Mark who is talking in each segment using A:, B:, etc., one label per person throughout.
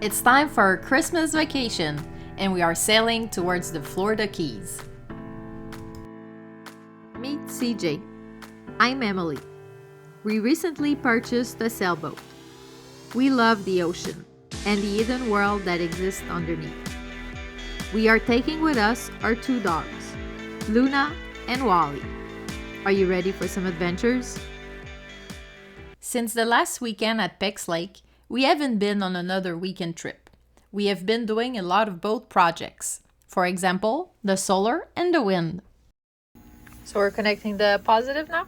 A: It's time for our Christmas vacation, and we are sailing towards the Florida Keys. Meet CJ. I'm Emily. We recently purchased a sailboat. We love the ocean and the hidden world that exists underneath. We are taking with us our two dogs, Luna and Wally. Are you ready for some adventures? Since the last weekend at Peck's Lake, we haven't been on another weekend trip. We have been doing a lot of boat projects. For example, the solar and the wind. So we're connecting the positive now?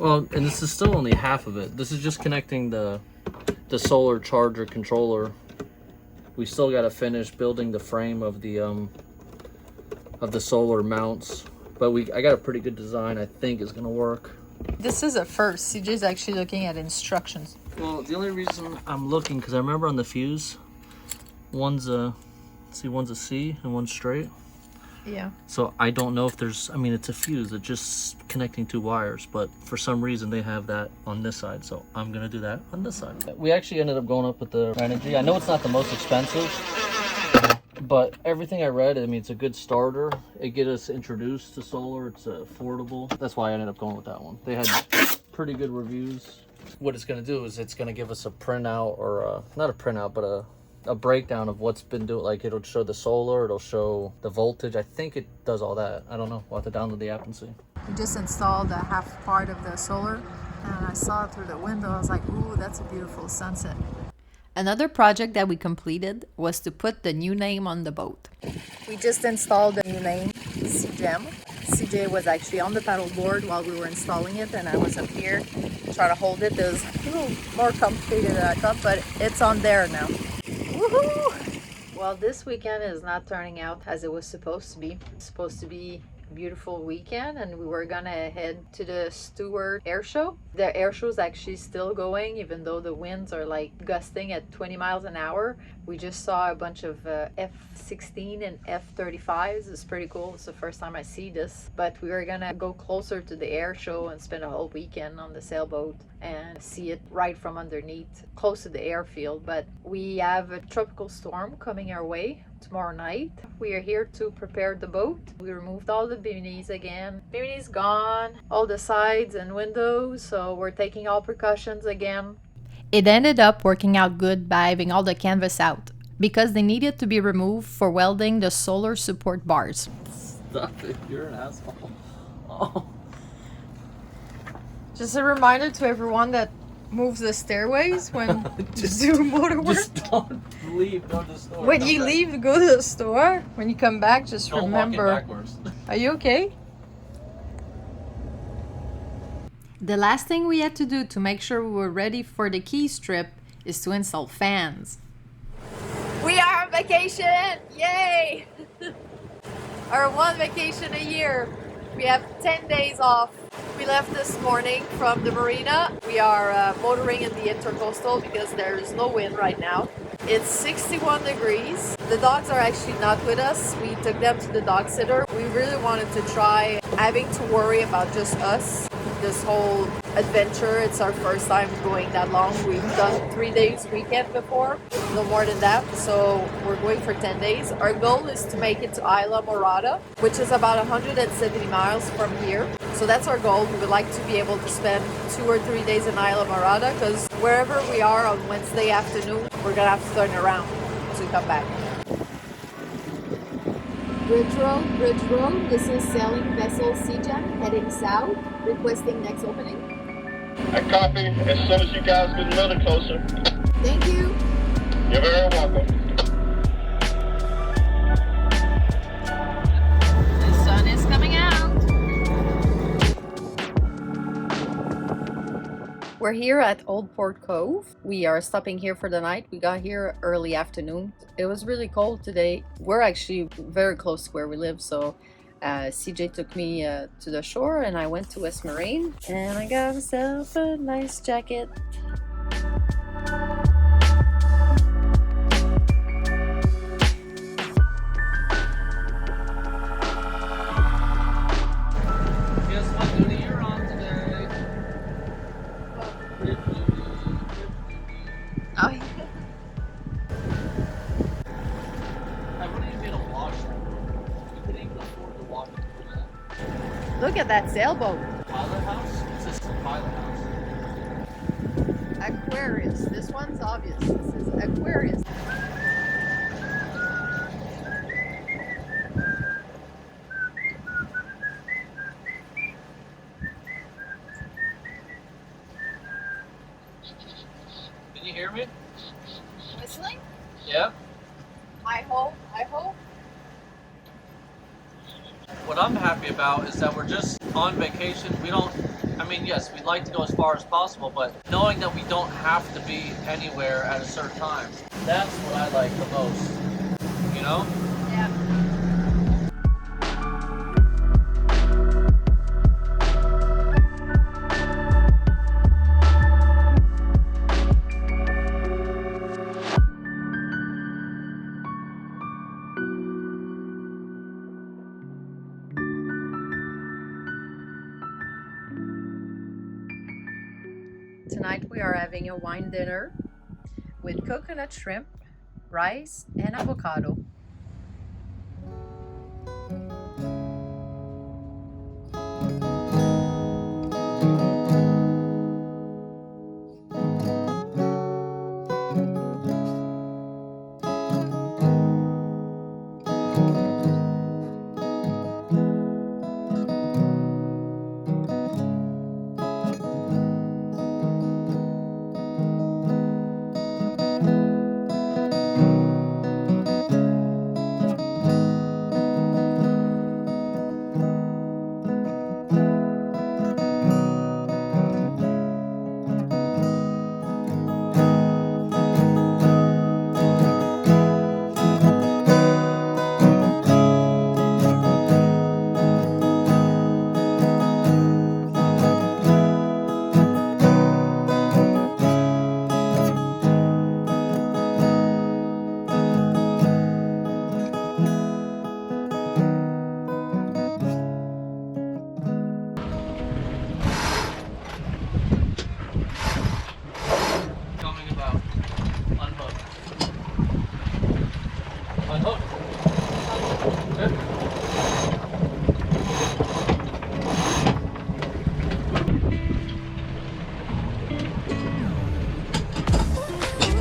B: Well, and this is still only half of it. This is just connecting the solar charger controller. We still got to finish building the frame of the solar mounts, but I got a pretty good design. I think is gonna work.
A: This is a first. CJ's actually looking at instructions.
B: Well, the only reason I'm looking because I remember on the fuse, one's a C and one's straight.
A: Yeah.
B: So I don't know if there's. I mean, it's a fuse. It's just connecting two wires, but for some reason they have that on this side. So I'm gonna do that on this side. We actually ended up going up with the energy. I know it's not the most expensive, but everything I read, I mean, it's a good starter. It get us introduced to solar. It's affordable. That's why I ended up going with that one. They had pretty good reviews. What it's going to do is it's going to give us a printout, or not a printout, but a breakdown of what's been doing. Like, it'll show the solar, it'll show the voltage. I think it does all that. I don't know. We'll have to download the app and see.
A: We just installed a half part of the solar, and I saw it through the window. I was like, ooh, that's a beautiful sunset. Another project that we completed was to put the new name on the boat. We just installed the new name, CGEM. CJ was actually on the paddle board while we were installing it, and I was up here trying to hold it. It was a little more complicated than I thought, but it's on there now. Woohoo! Well, this weekend is not turning out as it was supposed to be. It's supposed to be a beautiful weekend, and we were gonna head to the Stewart Air Show. The air show is actually still going, even though the winds are like gusting at 20 miles an hour. We just saw a bunch of F-16 and F-35s. It's pretty cool. It's the first time I see this. But we were gonna go closer to the air show and spend a whole weekend on the sailboat and see it right from underneath, close to the airfield. But we have a tropical storm coming our way tomorrow night. We are here to prepare the boat. We removed all the biminis again. Bimini's gone, all the sides and windows, so we're taking all precautions again. It ended up working out good by having all the canvas out, because they needed to be removed for welding the solar support bars.
B: Stop it, you're an asshole. Oh.
A: Just a reminder to everyone that moves the stairways when you do motor work.
B: Just don't leave, go to the store.
A: When you leave to go to the store, when you come back, just
B: don't
A: remember.
B: Walk it backwards.
A: Are you okay? The last thing we had to do to make sure we were ready for the Keys trip is to install fans. We are on vacation! Yay! Our one vacation a year. We have 10 days off. We left this morning from the marina. We are motoring in the intercostal because there is no wind right now. It's 61 degrees. The dogs are actually not with us. We took them to the dog sitter. We really wanted to try having to worry about just us this whole adventure. It's our first time going that long. We've done 3 days weekend before, no more than that. So we're going for 10 days. Our goal is to make it to Islamorada, which is about 170 miles from here. So that's our goal. We would like to be able to spend 2 or 3 days in Islamorada, because wherever we are on Wednesday afternoon, we're gonna have to turn around to come back. Bridge Road, this is sailing vessel CGEM heading south, requesting next opening.
C: I copy. As soon as you guys get a little closer.
A: Thank you.
C: You're very welcome.
A: The sun is coming out. We're here at Old Port Cove. We are stopping here for the night. We got here early afternoon. It was really cold today. We're actually very close to where we live, so CJ took me to the shore, and I went to West Marine, and I got myself a nice jacket.
B: Guess what duty you're on today?
A: Oh, yeah. at that sailboat.
B: Pilot house? It says pilot house.
A: Aquarius. This one's obvious. This is Aquarius.
B: Can you hear me?
A: Whistling?
B: Yeah.
A: I hope.
B: What I'm happy about is that we're just on vacation. We don't, I mean, yes, we'd like to go as far as possible, but knowing that we don't have to be anywhere at a certain time, that's what I like the most, you know?
A: Yeah. Tonight we are having a wine dinner with coconut shrimp, rice, and avocado.
B: Coming about. Unhook. Unhook. Okay.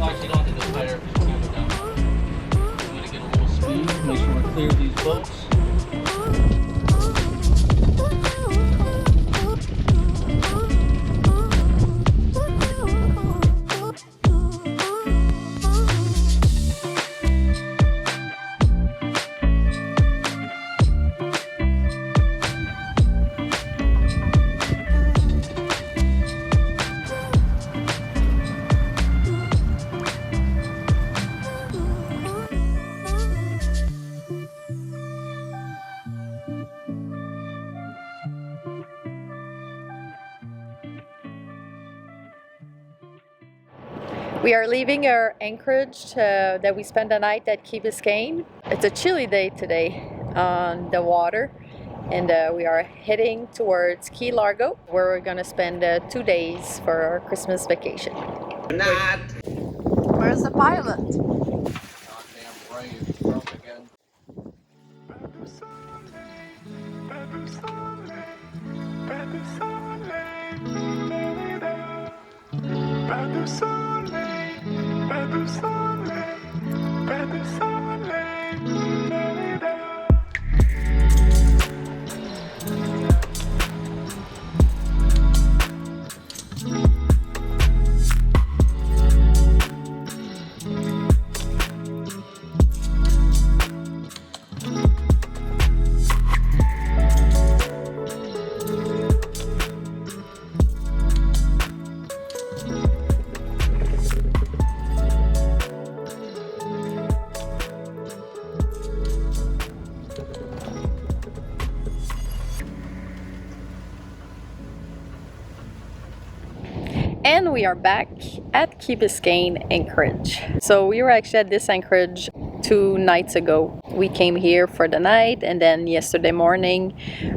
B: Actually, you don't have to go tighter if you can go down. I'm going to get a little speed, make sure we clear these boats.
A: We are leaving our anchorage that we spent the night at Key Biscayne. It's a chilly day today on the water, and we are heading towards Key Largo, where we're going to spend 2 days for our Christmas vacation.
C: Not.
A: Where's the pilot?
B: Goddamn brave, broke again.
A: And we are back at Key Biscayne Anchorage. So we were actually at this anchorage 2 nights ago. We came here for the night, and then yesterday morning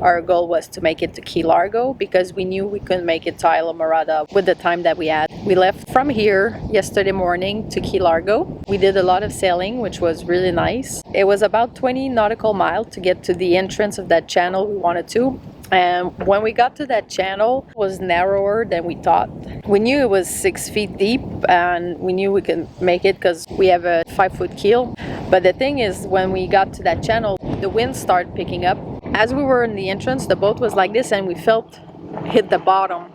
A: our goal was to make it to Key Largo because we knew we couldn't make it to Islamorada with the time that we had. We left from here yesterday morning to Key Largo. We did a lot of sailing, which was really nice. It was about 20 nautical miles to get to the entrance of that channel we wanted to. And when we got to that channel, it was narrower than we thought. We knew it was 6 feet deep, and we knew we could make it because we have a 5-foot keel. But the thing is, when we got to that channel, the wind started picking up. As we were in the entrance, the boat was like this, and we felt hit the bottom.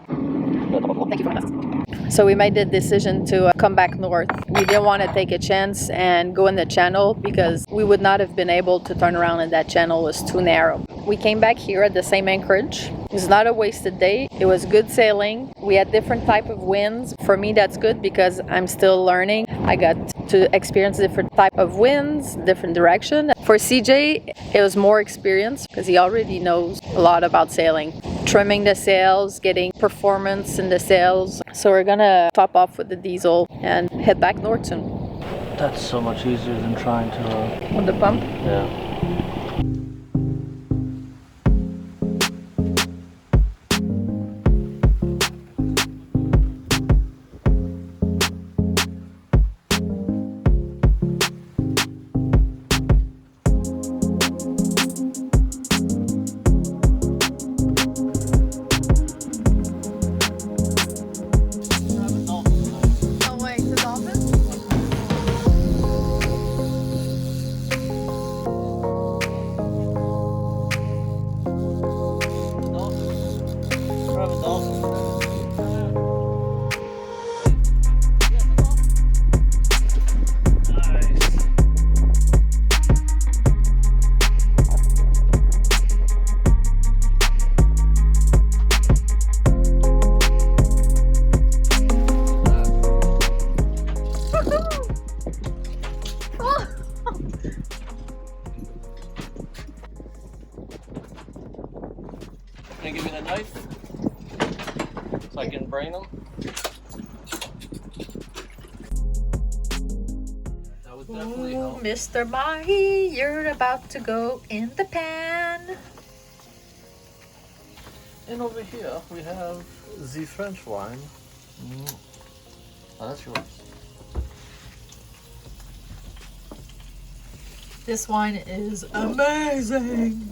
A: Thank you for that. So we made the decision to come back north. We didn't want to take a chance and go in the channel because we would not have been able to turn around in that channel. It was too narrow. We came back here at the same anchorage. It was not a wasted day. It was good sailing. We had different type of winds. For me, that's good because I'm still learning. I got to experience different type of winds, different direction. For CJ, it was more experience because he already knows a lot about sailing. Trimming the sails, getting performance in the sails. So we're gonna top off with the diesel and head back north soon.
B: That's so much easier than trying to...
A: On the pump?
B: Yeah. Can I give you the knife? So I can brain them? That would definitely help.
A: Mr. Mahi, you're about to go in the pan.
B: And over here we have the French wine. Oh, that's yours.
A: This wine is amazing.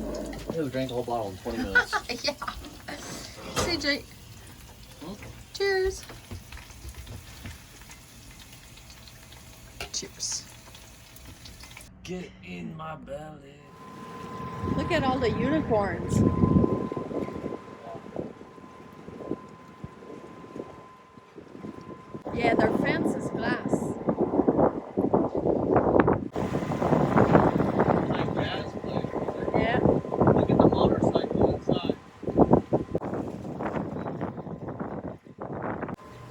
B: We drank the whole bottle in 20 minutes.
A: Yeah. CJ. Cheers. Cheers.
B: Get in my belly.
A: Look at all the unicorns. Yeah, their fence is glass. Yeah.
B: Look at the motorcycle inside.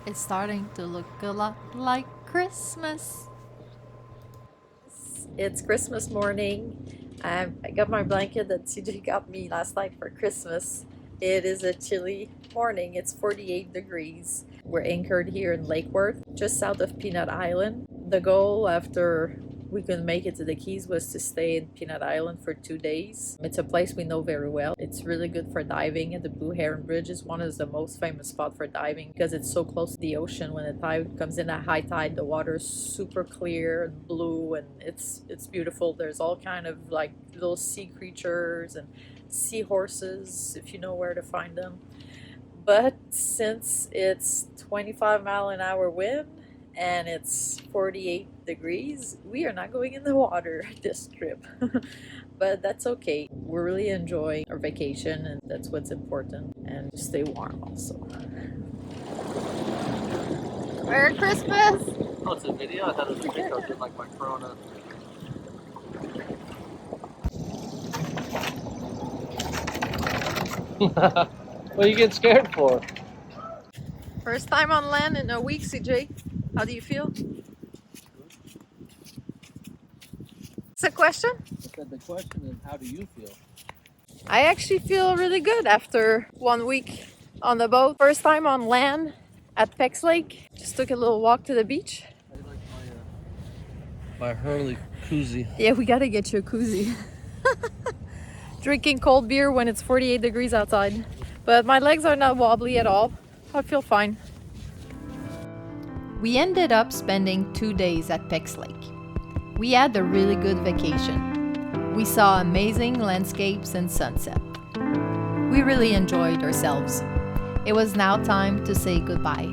A: It's starting to look a lot like Christmas. It's Christmas morning. I got my blanket that CJ got me last night for Christmas. It is a chilly morning. It's 48 degrees. We're anchored here in Lake Worth, just south of Peanut Island. The goal after we couldn't make it to the Keys was to stay in Peanut Island for 2 days. It's a place we know very well. It's really good for diving, and the Blue Heron Bridge is one of the most famous spots for diving because it's so close to the ocean. When the tide comes in at high tide, the water is super clear and blue, and it's beautiful. There's all kind of like little sea creatures and seahorses if you know where to find them. But since it's 25-mile-an-hour wind and it's 48 degrees, we are not going in the water this trip. But that's okay. We're really enjoying our vacation, and that's what's important. And stay warm also. Merry Christmas!
B: Oh, it's a video? I thought it was a picture. I did like my Corona. What are you getting scared for?
A: First time on land in a week, CJ. How do you feel? It's a question?
B: I said the question is, how do you feel?
A: I actually feel really good after 1 week on the boat. First time on land at Pex Lake. Just took a little walk to the beach.
B: I like my Hurley koozie.
A: Yeah, we gotta get you a koozie. Drinking cold beer when it's 48 degrees outside. But my legs are not wobbly at all. I feel fine. We ended up spending 2 days at Pex Lake. We had a really good vacation. We saw amazing landscapes and sunset. We really enjoyed ourselves. It was now time to say goodbye.